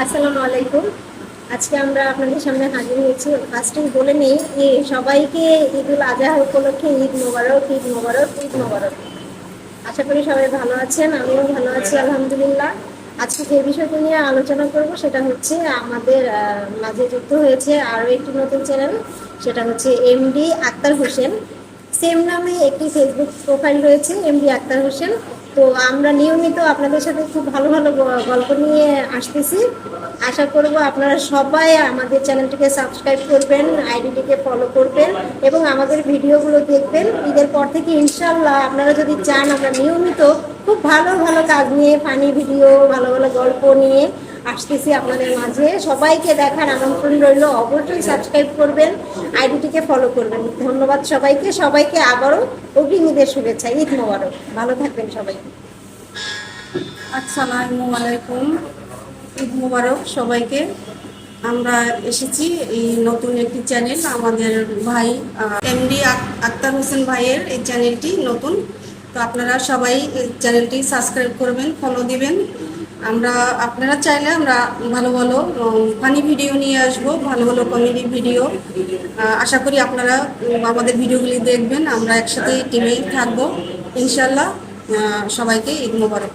আসসালামু আলাইকুম। আজকে আমরা আপনাদের সামনে হাজির হয়েছি। ফার্স্টেই বলে নেই যে সবাইকে ঈদুল আজহা উপলক্ষে ঈদ মোবারক, ঈদ মোবারক, ঈদ মোবারক। আশা করি সবাই ভালো আছেন, আমিও ভালো আছি আলহামদুলিল্লাহ। আজকে যে বিষয়টি নিয়ে আলোচনা করব সেটা হচ্ছে আমাদের মাঝে যুক্ত হয়েছে আরও একটি নতুন চ্যানেল, সেটা হচ্ছে এমডি আক্তার হোসেন। সেম নামে একটি ফেসবুক প্রোফাইল রয়েছে, এমডি আক্তার হোসেন। তো আমরা নিয়মিত আপনাদের সাথে খুব ভালো ভালো গল্প নিয়ে আসতেছি। আশা করব আপনারা সবাই আমাদের চ্যানেলটিকে সাবস্ক্রাইব করবেন, আইডিটিকে ফলো করবেন এবং আমাদের ভিডিওগুলো দেখবেন। ঈদের পর থেকে ইনশাল্লাহ আপনারা যদি চান আমরা নিয়মিত খুব ভালো ভালো কাজ নিয়ে, ফানি ভিডিও, ভালো ভালো গল্প নিয়ে আসতেছি আপনাদের মাঝে। সবাইকে দেখার আমন্ত্রণ রইল। অবশ্যই সাবস্ক্রাইব করবেন, আইডিটিকে ফলো করবেন। ধন্যবাদ সবাইকে। সবাইকে আবারও অগ্রিম ঈদের শুভেচ্ছা। ঈদ মোবারক। ভালো থাকবেন সবাই। আসসালামু আলাইকুম, ঈদ মুবারক সবাইকে। আমরা এসেছি এই নতুন একটি চ্যানেল, আমাদের ভাই এমডি আক্তার হোসেন ভাইয়ের এই চ্যানেলটি নতুন। তো আপনারা সবাই এই চ্যানেলটি সাবস্ক্রাইব করবেন, ফলো দিবেন। আপনারা চাইলে আমরা ভালো ভালো ফানি ভিডিও নিয়ে আসবো, ভালো ভালো কমেডি ভিডিও। আশা করি আপনারা আমাদের ভিডিওগুলি দেখবেন। আমরা একসাথে টিমে থাকবো ইনশাল্লাহ। সবাইকে ঈদ মোবারক।